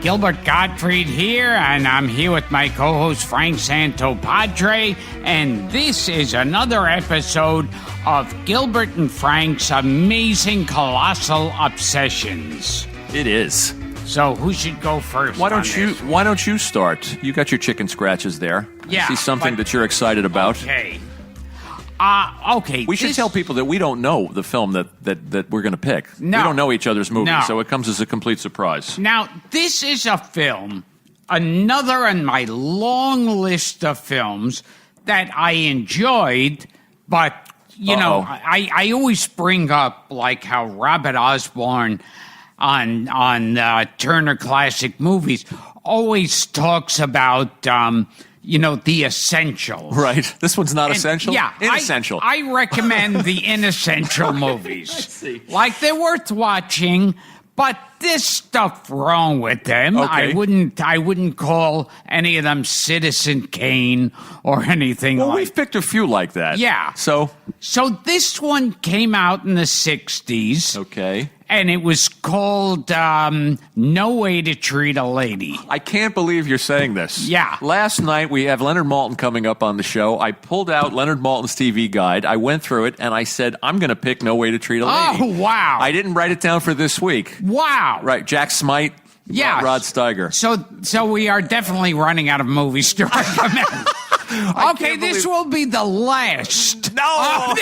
Gilbert Gottfried here, and I'm here with my co-host Frank Santopadre, and this is another episode of Gilbert and Frank's Amazing Colossal Obsessions. It is. So who should go first? Why don't you start? You got your chicken scratches there. Yeah. I see something that you're excited about. Okay. Okay. We should tell people that we don't know the film that we're going to pick. No. We don't know each other's movies, No. so it comes as a complete surprise. Now, this is a film, another on my long list of films that I enjoyed, but, you know, I always bring up, like, how Robert Osborne on Turner Classic Movies always talks about, the essentials. Right. This one's not essential? Yeah. Inessential. I recommend the inessential movies. I see. Like, they're worth watching, but there's stuff wrong with them. Okay. I wouldn't call any of them Citizen Kane or anything Well, like we've picked a few like that. Yeah. So this one came out in the 60s. okay. And it was called No Way to Treat a Lady. I can't believe you're saying this. Yeah. Last night, we have Leonard Maltin coming up on the show. I pulled out Leonard Maltin's TV guide. I went through it, and I said, I'm going to pick No Way to Treat a Lady. Oh, wow. I didn't write it down for this week. Wow. Right. Jack Smite, Yeah. Rod Steiger. So we are definitely running out of movies to recommend. Okay, this will be the last. No,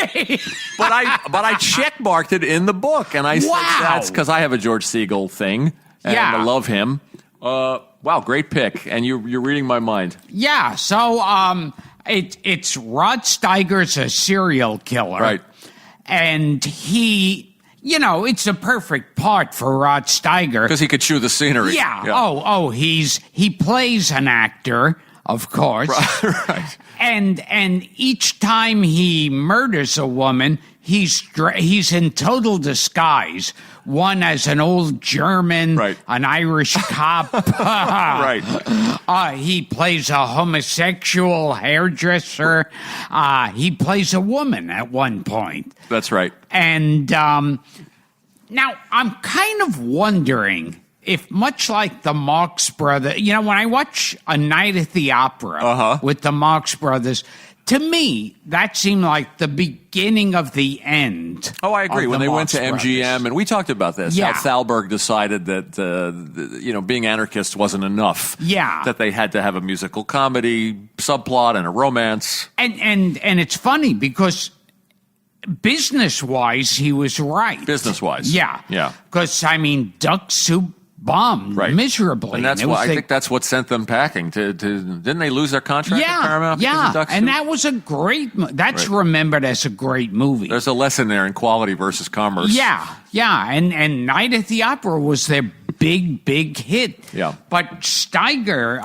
but I checkmarked it in the book, and I said that's because I have a George Segal thing, and Yeah. I love him. Wow, great pick, and you're reading my mind. Yeah, so it's Rod Steiger's a serial killer, Right? And he, it's a perfect part for Rod Steiger Because he could chew the scenery. Yeah. He plays an actor. Of course. Right. And each time he murders a woman, he's in total disguise. One as an old German, Right. an Irish cop. Right. He plays a homosexual hairdresser. He plays a woman at one point. That's right. And now I'm kind of wondering if, much like the Marx Brothers, when I watch A Night at the Opera with the Marx Brothers, to me, that seemed like the beginning of the end. Oh, I agree. of When the they went to Marx MGM, Brothers. and we talked about this, Yeah. how Thalberg decided that being anarchist wasn't enough. Yeah. That they had to have a musical comedy subplot and a romance. And it's funny because business-wise, he was right. Business-wise. Yeah. Yeah. Because, Duck Soup bombed miserably. And that's why I think that's what sent them packing. Didn't they lose their contract with Paramount? because of Duck and Soup? that was a great. That's remembered as a great movie. There's a lesson there in quality versus commerce. Yeah, and Night at the Opera was their big hit. Yeah. But Steiger,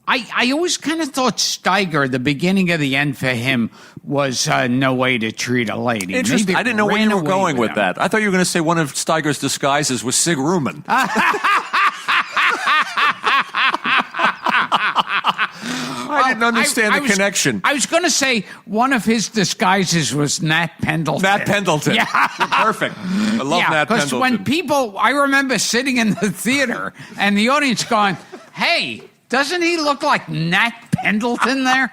I always kind of thought Steiger, the beginning of the end for him was No Way to Treat a Lady. Interesting. Maybe I didn't know where ran you were away going with him. that. I thought you were going to say one of Steiger's disguises was Sig Ruman. I didn't understand the connection. I was going to say one of his disguises was Nat Pendleton. Nat Pendleton. Yeah. Perfect. I love Nat because Pendleton. when people, I remember sitting in the theater and the audience going, hey, doesn't he look like Nat Pendleton there?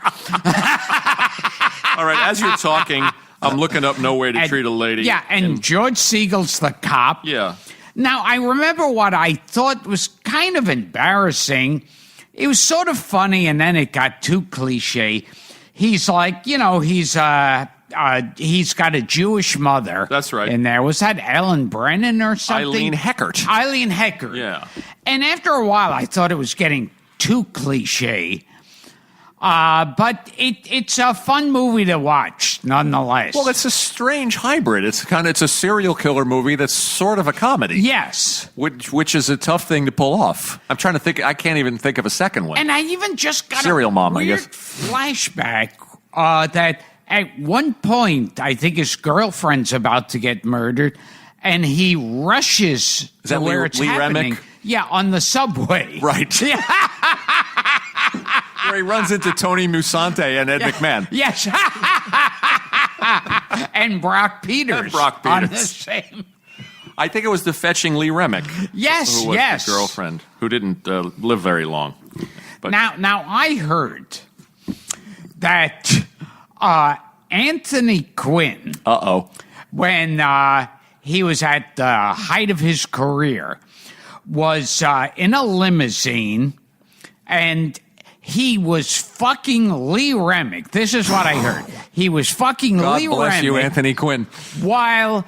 All right, as you're talking, I'm looking up No Way to Treat a Lady. Yeah, and George Segal's the cop. Yeah. Now, I remember what I thought was kind of embarrassing. It was sort of funny, and then it got too cliche. He's like, he's got a Jewish mother. That's right. And there was that Ellen Brennan or something. Eileen Heckert. Eileen Heckert. Yeah. And after a while, I thought it was getting too cliche. But it's a fun movie to watch, nonetheless. Well, it's a strange hybrid. It's a serial killer movie that's sort of a comedy. Yes. Which is a tough thing to pull off. I'm trying to think. I can't even think of a second one. And I even just got Serial a Mom, I weird guess. flashback that at one point, I think his girlfriend's about to get murdered, and he rushes Is that to where Lee- it's Lee happening. Remick? Yeah, on the subway. Right. Yeah. Where he runs into Tony Musante and Ed McMahon. Yes. and Brock Peters. And Brock On the Peters. same. I think it was the fetching Lee Remick. Yes, who was yes. the girlfriend who didn't live very long. But Now I heard that Anthony Quinn, when he was at the height of his career, was in a limousine, and he was fucking Lee Remick. This is what I heard. He was fucking God Lee bless Remick you, Anthony Quinn. while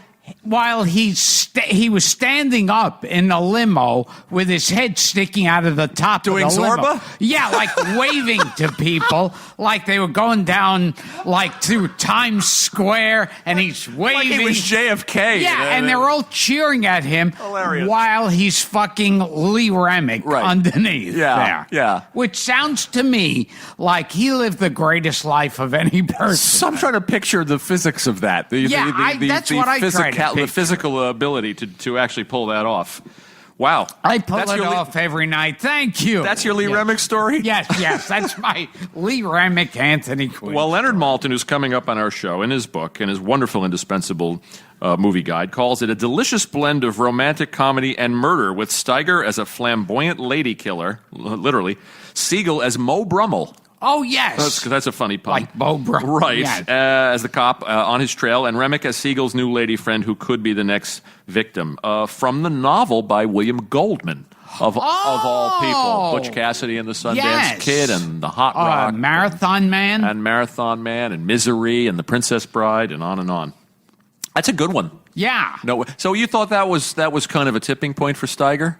he was standing up in the limo with his head sticking out of the top Doing of the limo. Zorba? Yeah, like waving to people like they were going down like through Times Square, and he's waving. Like he was JFK. Yeah, and they're all cheering at him Hilarious. while he's fucking Lee Remick underneath there. Yeah. Which sounds to me like he lived the greatest life of any person. So I'm trying to picture the physics of that. That's what I tried to the picture. physical ability to actually pull that off. Wow. I pull That's it your off every night. Thank you. That's your Lee Remick story? Yes. That's my Lee Remick, Anthony Quinn. Well, Leonard Maltin, who's coming up on our show, in his book, in his wonderful, indispensable movie guide, calls it a delicious blend of romantic comedy and murder, with Steiger as a flamboyant lady killer, literally, Siegel as Mo Brummel. Oh, yes. That's a funny pun. Like Bo Brummel. Right. Yes. As the cop on his trail, and Remick as Siegel's new lady friend who could be the next victim. From the novel by William Goldman, of all people. Butch Cassidy and the Sundance Kid, and The Hot Rock. Marathon Man. And Marathon Man, and Misery, and The Princess Bride, and on and on. That's a good one. Yeah. No, so you thought that was kind of a tipping point for Steiger?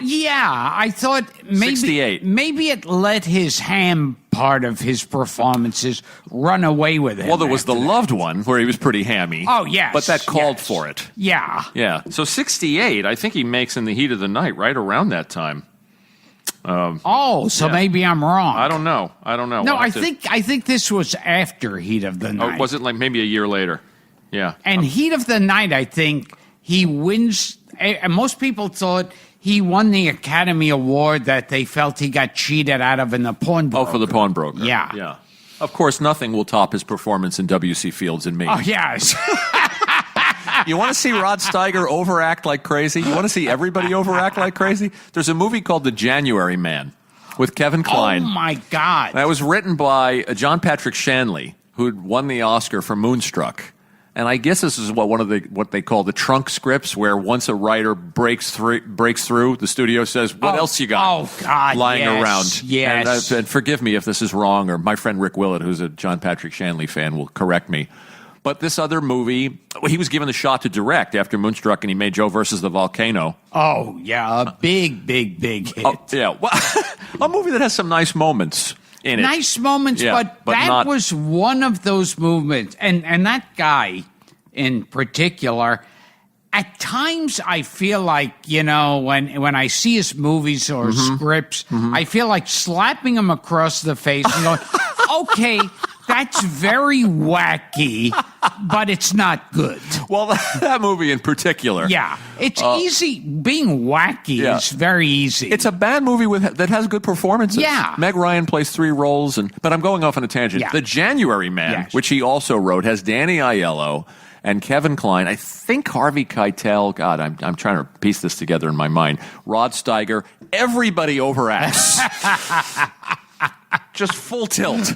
Yeah, I thought maybe 68. Maybe it let his ham part of his performances run away with him. Well, there was after The that. Loved One, where he was pretty hammy. Oh, yes. But that called yes. for it. Yeah. Yeah. So 68, I think he makes In the Heat of the Night right around that time. Maybe I'm wrong. I don't know. No, We'll I have to- think this was after Heat of the Night. Oh, was it like maybe a year later? Yeah. And Heat of the Night, I think he wins. And most people thought he won the Academy Award that they felt he got cheated out of in the Pawnbroker. Oh, for the Pawnbroker. Yeah. Yeah. Of course, nothing will top his performance in W.C. Fields and Me. Oh, yes. You want to see Rod Steiger overact like crazy? You want to see everybody overact like crazy? There's a movie called The January Man with Kevin Kline. Oh, my God. That was written by John Patrick Shanley, who'd won the Oscar for Moonstruck. And I guess this is what they call the trunk scripts, where once a writer breaks through, the studio says, "What else you got?" Oh, God, lying yes, around. yes. And forgive me if this is wrong, or my friend Rick Willett, who's a John Patrick Shanley fan, will correct me. But this other movie, he was given the shot to direct after Moonstruck, and he made Joe versus the Volcano. Oh, yeah, a big hit. Oh, yeah, well, a movie that has some nice moments in it. Nice moments, Yeah, but that not- was one of those movements. And that guy in particular, at times I feel like, when I see his movies or scripts, I feel like slapping him across the face and going, okay, that's very wacky, but it's not good. Well, that movie in particular. Yeah, it's easy. Being wacky is very easy. It's a bad movie that has good performances. Yeah. Meg Ryan plays 3 roles, but I'm going off on a tangent. Yeah. The January Man, Yes. which he also wrote, has Danny Aiello and Kevin Kline. I think Harvey Keitel. God, I'm trying to piece this together in my mind. Rod Steiger. Everybody overacts. Just full tilt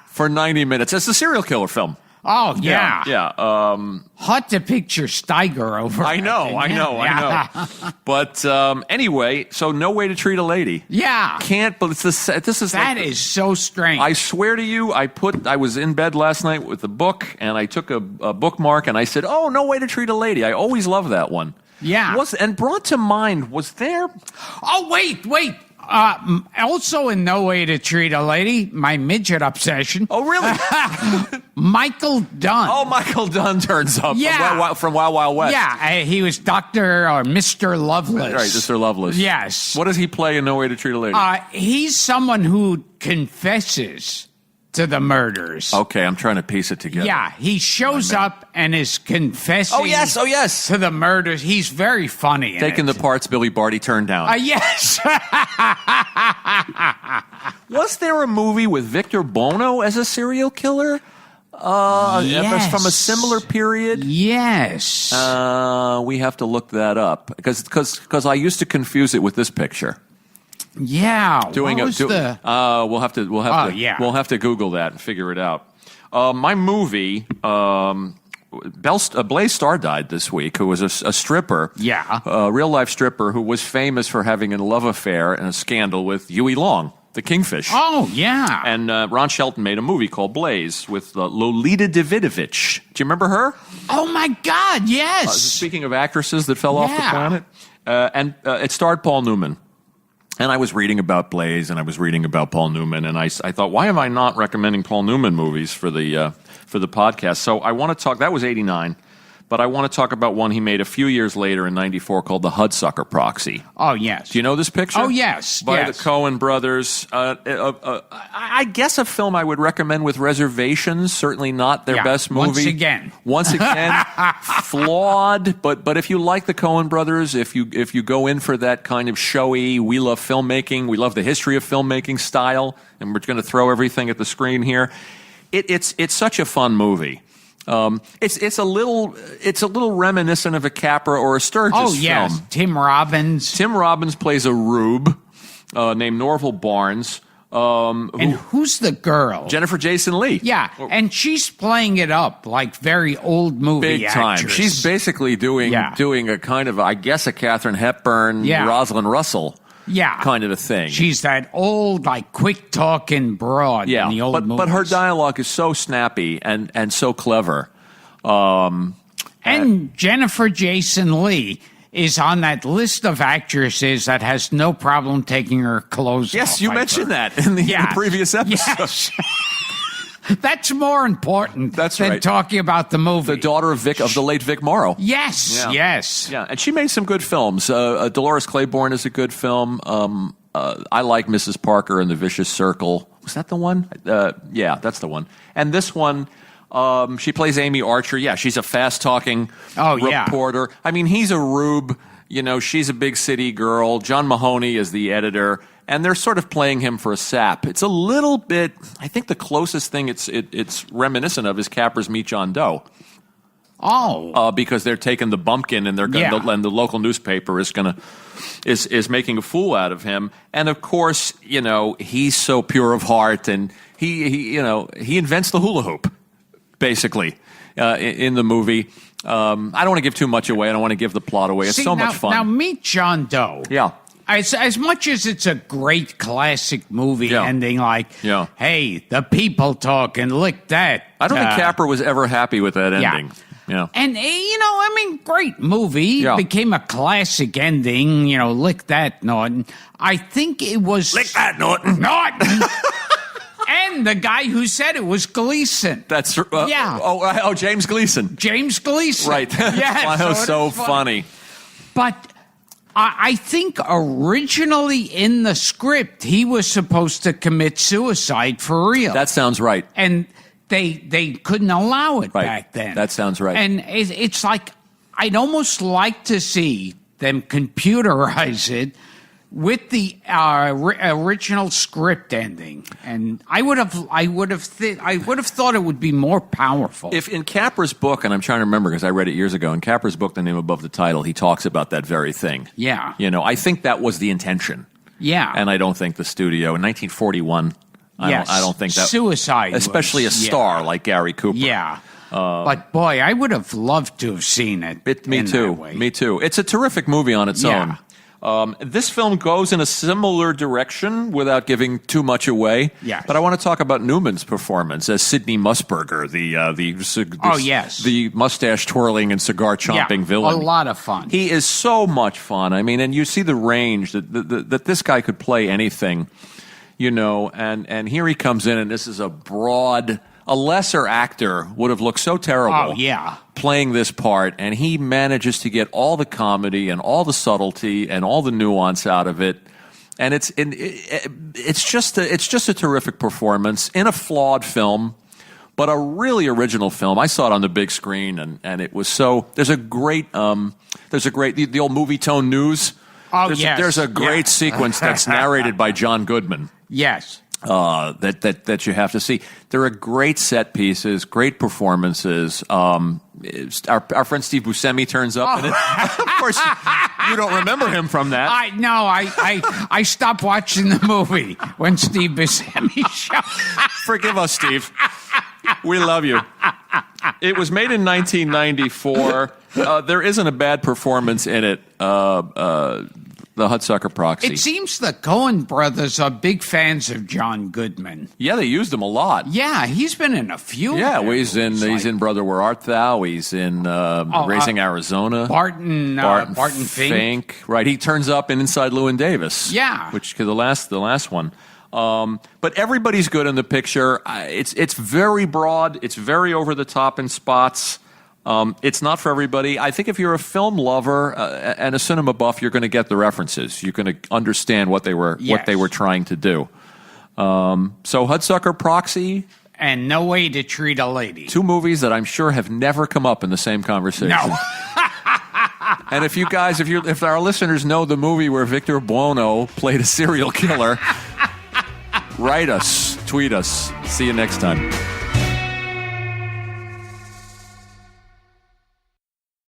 for 90 minutes. It's a serial killer film. Oh, yeah. Yeah. Hard to picture Steiger over. I know. But anyway, so No Way to Treat a Lady. Yeah. Can't, but this is That like, is so strange. I swear to you, I was in bed last night with a book, and I took a bookmark, and I said, "Oh, No Way to Treat a Lady." I always love that one. Yeah. And brought to mind, was there? Oh, wait. Also in No Way to Treat a Lady, my midget obsession. Oh, really? Michael Dunn. Oh, Michael Dunn turns up Yeah. from Wild Wild West. Yeah, he was Dr. or Mr. Loveless. Right, Mr. Loveless. Yes. What does he play in No Way to Treat a Lady? He's someone who confesses to the murders. Okay, I'm trying to piece it together. Yeah, he shows up and is confessing Oh, yes. to the murders. He's very funny in Taking it. the parts Billy Barty turned down. Yes. Was there a movie with Victor Bono as a serial killer? Yes. From a similar period? Yes. We have to look that up because I used to confuse it with this picture. Yeah. We'll have to Google that and figure it out. My movie, Blaze Starr died this week, who was a stripper. Yeah. A real life stripper who was famous for having a love affair and a scandal with Huey Long, the Kingfish. Oh, yeah. And Ron Shelton made a movie called Blaze with Lolita Davidovich. Do you remember her? Oh, my God, yes. Speaking of actresses that fell off the planet. And it starred Paul Newman. And I was reading about Blaze, and I was reading about Paul Newman, and I thought, why am I not recommending Paul Newman movies for the podcast? So I want to talk. That was '89, but I want to talk about one he made a few years later in '94 called The Hudsucker Proxy. Oh, yes. Do you know this picture? Oh, yes. By the Coen brothers. I guess a film I would recommend with reservations. Certainly not their best movie. Once again, flawed. But if you like the Coen brothers, if you go in for that kind of showy, we love filmmaking, we love the history of filmmaking style, and we're going to throw everything at the screen here. It's such a fun movie. It's a little reminiscent of a Capra or a Sturgis film. Tim Robbins. Tim Robbins plays a rube named Norval Barnes. And who's the girl? Jennifer Jason Leigh. Yeah, and she's playing it up like very old movie big time. actress. She's basically doing a kind of, I guess, a Katharine Hepburn, Rosalind Russell. Yeah. Kind of a thing. She's that old, like, quick-talking broad in the old movies. But her dialogue is so snappy and so clever. And Jennifer Jason Leigh is on that list of actresses that has no problem taking her clothes off. Yes, you mentioned that in the previous episode. Yes. That's more important than talking about the movie. The daughter of the late Vic Morrow. Yes, yes. Yeah, and she made some good films. Dolores Claiborne is a good film. I like Mrs. Parker and the Vicious Circle. Was that the one? Yeah, that's the one. And this one, she plays Amy Archer. Yeah, she's a fast-talking reporter. I mean, he's a rube. You know, she's a big city girl. John Mahoney is the editor. And they're sort of playing him for a sap. It's a little bit, I think the closest thing it's reminiscent of is Capra's Meet John Doe. Oh. Because they're taking the bumpkin and and the local newspaper is making a fool out of him. And of course, you know, he's so pure of heart, and he invents the hula hoop, basically, in the movie. I don't want to give too much away. I don't want to give the plot away. It's much fun. Now, Meet John Doe. Yeah. As much as it's a great classic movie ending, like, hey, the people talk and lick that. I don't think Capra was ever happy with that ending. Yeah. And, great movie. Yeah. Became a classic ending, lick that, Norton. I think it was... Lick that, Norton. Norton! And the guy who said it was Gleason. That's James Gleason. James Gleason. Right. Yes. That was so funny. But... I think originally in the script, he was supposed to commit suicide for real. That sounds right. And they couldn't allow it back then. That sounds right. And it's like, I'd almost like to see them computerize it with the original script ending, and I would have thought it would be more powerful. If in Capra's book, and I'm trying to remember because I read it years ago, in Capra's book, The Name Above the Title, he talks about that very thing. Yeah. I think that was the intention. Yeah. And I don't think the studio in 1941. I don't think that suicide, especially a star like Gary Cooper. Yeah. But boy, I would have loved to have seen it. Me too. Me too. It's a terrific movie on its own. This film goes in a similar direction without giving too much away. Yes. But I want to talk about Newman's performance as Sidney Musburger, the mustache twirling and cigar chomping villain. A lot of fun. He is so much fun. I mean, and you see the range that this guy could play anything, and here he comes in, and this is a lesser actor would have looked so terrible playing this part, and he manages to get all the comedy and all the subtlety and all the nuance out of it. And it's just a terrific performance in a flawed film, but a really original film. I saw it on the big screen, and it was so. There's a great the old Movie Tone News. There's a great sequence that's narrated by John Goodman. Yes. that you have to see. There are great set pieces, great performances. Our friend Steve Buscemi turns up in it. Of course, you don't remember him from that. I stopped watching the movie when Steve Buscemi showed. Forgive us, Steve. We love you. It was made in 1994. There isn't a bad performance in it. The Hudsucker Proxy. It seems the Coen brothers are big fans of John Goodman. Yeah, they used him a lot. Yeah, he's been in a few. Yeah, well, he's in Brother Where Art Thou. He's in Raising Arizona. Barton Fink. Right, he turns up in Inside Llewyn Davis. Yeah, which the last one. But everybody's good in the picture. It's very broad. It's very over the top in spots. It's not for everybody. I think if you're a film lover and a cinema buff, you're going to get the references. You're going to understand what they were trying to do. So Hudsucker Proxy and No Way to Treat a Lady. 2 movies that I'm sure have never come up in the same conversation. No. And if our listeners know the movie where Victor Buono played a serial killer, write us, tweet us. See you next time.